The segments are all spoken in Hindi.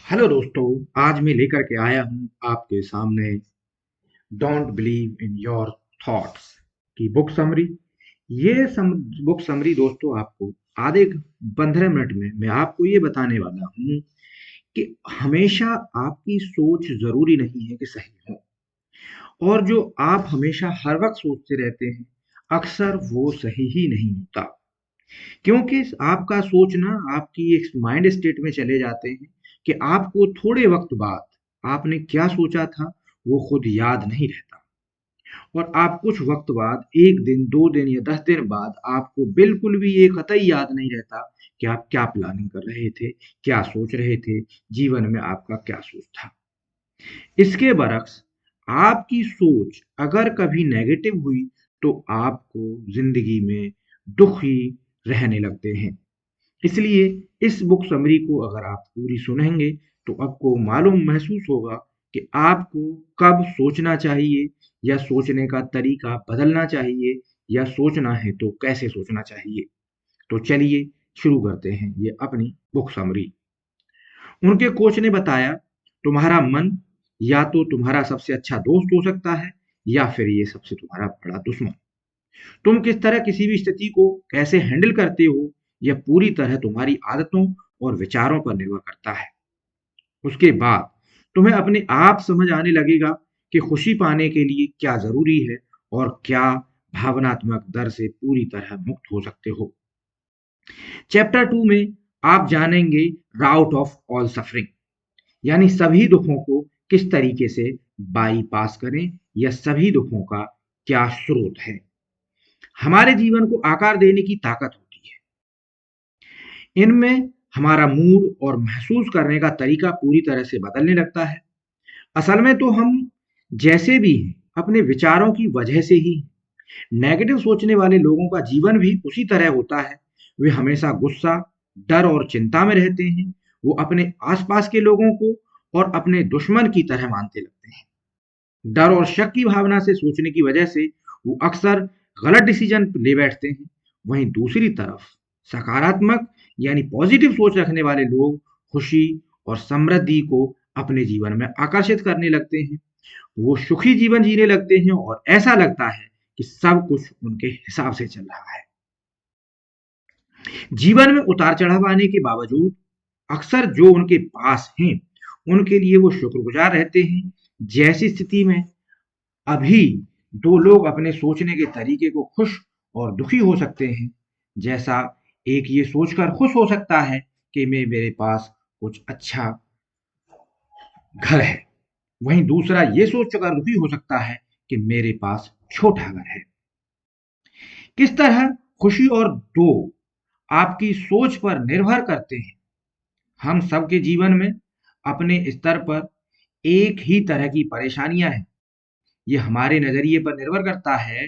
हेलो दोस्तों। आज मैं लेकर के आया हूँ आपके सामने don't believe in your thoughts की बुक समरी। बुक समरी दोस्तों आपको आधे 15 मिनट में मैं आपको ये बताने वाला हूँ कि हमेशा आपकी सोच जरूरी नहीं है कि सही हो, और जो आप हमेशा हर वक्त सोचते रहते हैं अक्सर वो सही ही नहीं होता। क्योंकि आपका सोचना आपकी एक माइंड स्टेट में चले जाते हैं कि आपको थोड़े वक्त बाद आपने क्या सोचा था वो खुद याद नहीं रहता, और आप कुछ वक्त बाद, एक दिन, 2 दिन या 10 दिन बाद आपको बिल्कुल भी ये कतई याद नहीं रहता कि आप क्या प्लानिंग कर रहे थे, क्या सोच रहे थे, जीवन में आपका क्या सोच था। इसके बरक्स आपकी सोच अगर कभी नेगेटिव हुई तो आपको जिंदगी में दुख ही रहने लगते हैं। इसलिए इस बुक समरी को अगर आप पूरी सुनेंगे तो आपको मालूम महसूस होगा कि आपको कब सोचना चाहिए, या सोचने का तरीका बदलना चाहिए, या सोचना है तो कैसे सोचना चाहिए। तो चलिए शुरू करते हैं ये अपनी बुक समरी। उनके कोच ने बताया, तुम्हारा मन या तो तुम्हारा सबसे अच्छा दोस्त हो सकता है, या फिर ये सबसे तुम्हारा बड़ा दुश्मन। तुम किस तरह किसी भी स्थिति को कैसे हैंडल करते हो, यह पूरी तरह तुम्हारी आदतों और विचारों पर निर्भर करता है। उसके बाद तुम्हें अपने आप समझ आने लगेगा कि खुशी पाने के लिए क्या जरूरी है, और क्या भावनात्मक डर से पूरी तरह मुक्त हो सकते हो। चैप्टर 2 में आप जानेंगे राउट ऑफ ऑल सफरिंग, यानी सभी दुखों को किस तरीके से बाईपास करें, या सभी दुखों का क्या स्रोत है। हमारे जीवन को आकार देने की ताकत होती है। इनमें हमारा मूड और महसूस करने का तरीका पूरी तरह से बदलने लगता है। असल में तो हम जैसे भी हैं अपने विचारों की वजह से ही हैं। नेगेटिव सोचने वाले लोगों का जीवन भी उसी तरह होता है। वे हमेशा गुस्सा, डर और चिंता में रहते हैं। वो अपने आसपास के लोगों को और अपने दुश्मन की तरह मानते लगते हैं। डर और शक की भावना से सोचने की वजह से वो अक्सर गलत डिसीजन ले बैठते हैं। वहीं दूसरी तरफ सकारात्मक यानी पॉजिटिव सोच रखने वाले लोग खुशी और समृद्धि को अपने जीवन में आकर्षित करने लगते हैं। वो सुखी जीवन जीने लगते हैं और ऐसा लगता है कि सब कुछ उनके हिसाब से चल रहा है। जीवन में उतार चढ़ाव आने के बावजूद अक्सर जो उनके पास हैं उनके लिए वो शुक्रगुजार रहते हैं। जैसी स्थिति में अभी दो लोग अपने सोचने के तरीके को खुश और दुखी हो सकते हैं। जैसा एक ये सोचकर खुश हो सकता है कि मैं मेरे पास कुछ अच्छा घर है, वहीं दूसरा ये सोचकर दुखी हो सकता है कि मेरे पास छोटा घर है। किस तरह खुशी और दो आपकी सोच पर निर्भर करते हैं। हम सबके जीवन में अपने स्तर पर एक ही तरह की परेशानियां हैं। ये हमारे नजरिए पर निर्भर करता है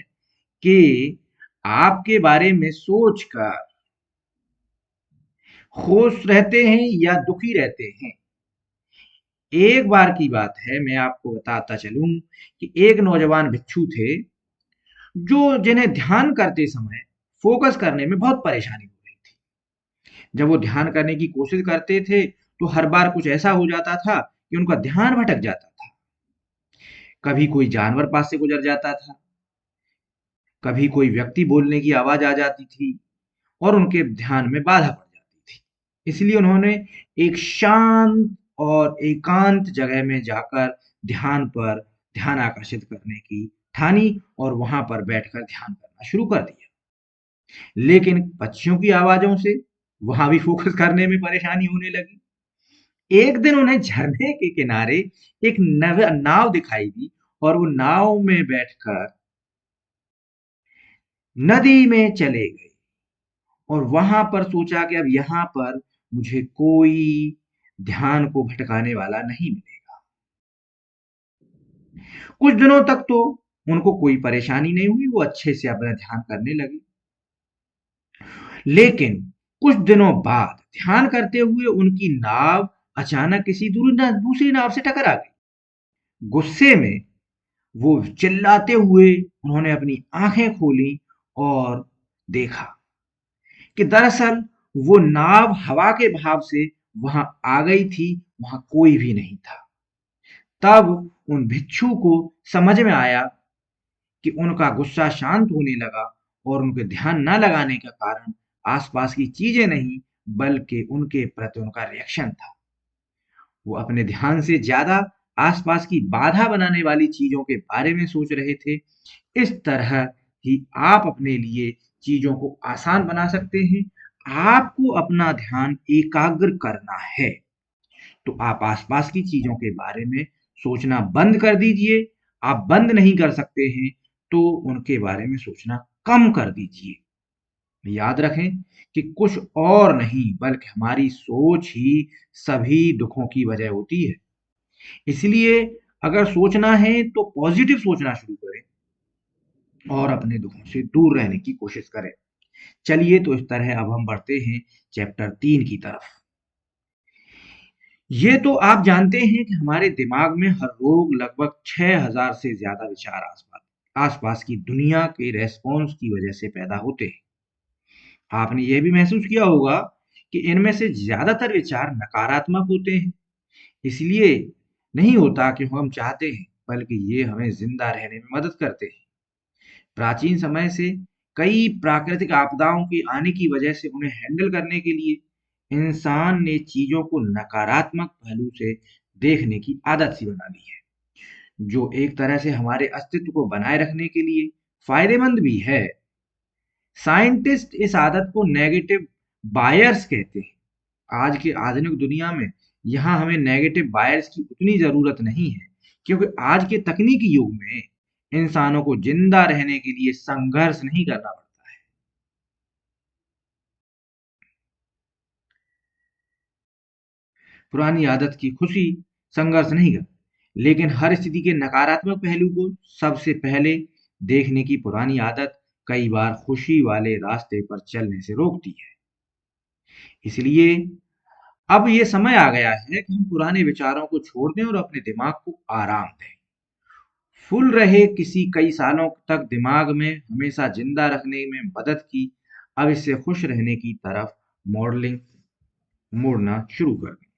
कि आपके बारे में सोचकर खुश रहते हैं या दुखी रहते हैं। एक बार की बात है, मैं आपको बताता चलूं कि एक नौजवान भिक्षु थे जो जिन्हें ध्यान करते समय फोकस करने में बहुत परेशानी हो रही थी। जब वो ध्यान करने की कोशिश करते थे तो हर बार कुछ ऐसा हो जाता था कि उनका ध्यान भटक जाता था। कभी कोई जानवर पास से गुजर जाता था, कभी कोई व्यक्ति बोलने की आवाज आ जाती थी, और उनके ध्यान में बाधा पड़ जाती थी। इसलिए उन्होंने एक शांत और एकांत जगह में जाकर ध्यान पर ध्यान आकर्षित करने की ठानी, और वहां पर बैठकर ध्यान करना शुरू कर दिया। लेकिन पक्षियों की आवाजों से वहां भी फोकस करने में परेशानी होने लगी। एक दिन उन्हें झरने के किनारे एक नाव दिखाई दी, और वो नाव में बैठकर नदी में चले गए, और वहां पर सोचा कि अब यहां पर मुझे कोई ध्यान को भटकाने वाला नहीं मिलेगा। कुछ दिनों तक तो उनको कोई परेशानी नहीं हुई, वो अच्छे से अपना ध्यान करने लगे। लेकिन कुछ दिनों बाद ध्यान करते हुए उनकी नाव अचानक किसी दूसरी नाव से टकरा गई। गुस्से में वो चिल्लाते हुए उन्होंने अपनी आंखें खोली और देखा कि दरअसल वो नाव हवा के भाव से वहां आ गई थी, वहां कोई भी नहीं था। तब उन भिक्षु को समझ में आया कि उनका गुस्सा शांत होने लगा और उनके ध्यान न लगाने का कारण आसपास की चीजें नहीं, बल्कि उनके प्रति उनका रिएक्शन था। वो अपने ध्यान से ज्यादा आसपास की बाधा बनाने वाली चीजों के बारे में सोच रहे थे। इस तरह ही आप अपने लिए चीजों को आसान बना सकते हैं। आपको अपना ध्यान एकाग्र करना है, तो आप आसपास की चीजों के बारे में सोचना बंद कर दीजिए। आप बंद नहीं कर सकते हैं, तो उनके बारे में सोचना कम कर दीजिए। याद रखें कि कुछ और नहीं बल्कि हमारी सोच ही सभी दुखों की वजह होती है। इसलिए अगर सोचना है तो पॉजिटिव सोचना शुरू करें और अपने दुखों से दूर रहने की कोशिश करें। चलिए, तो इस तरह अब हम बढ़ते हैं चैप्टर 3 की तरफ। ये तो आप जानते हैं कि हमारे दिमाग में हर रोज लगभग 6000 से ज्यादा विचार आसपास आसपास की दुनिया के रेस्पॉन्स की वजह से पैदा होते हैं। आपने यह भी महसूस किया होगा कि इनमें से ज्यादातर विचार नकारात्मक होते हैं। इसलिए नहीं होता कि हम चाहते हैं, बल्कि ये हमें जिंदा रहने में मदद करते हैं। प्राचीन समय से कई प्राकृतिक आपदाओं के आने की वजह से उन्हें हैंडल करने के लिए इंसान ने चीजों को नकारात्मक पहलू से देखने की आदत सी बना ली है, जो एक तरह से हमारे अस्तित्व को बनाए रखने के लिए फायदेमंद भी है। साइंटिस्ट इस आदत को नेगेटिव बायर्स कहते हैं। आज की आधुनिक दुनिया में यहाँ हमें नेगेटिव बायर्स की उतनी जरूरत नहीं है, क्योंकि आज के तकनीकी युग में इंसानों को जिंदा रहने के लिए संघर्ष नहीं करना पड़ता है। पुरानी आदत की खुशी संघर्ष नहीं कर, लेकिन हर स्थिति के नकारात्मक पहलू को सबसे पहले देखने की पुरानी आदत कई बार खुशी वाले रास्ते पर चलने से रोकती है। इसलिए अब ये समय आ गया है कि हम पुराने विचारों को छोड़ दें और अपने दिमाग को आराम दें। फुल रहे किसी कई सालों तक दिमाग में हमेशा जिंदा रखने में मदद की, अब इससे खुश रहने की तरफ मॉडलिंग मुड़ना शुरू कर दें।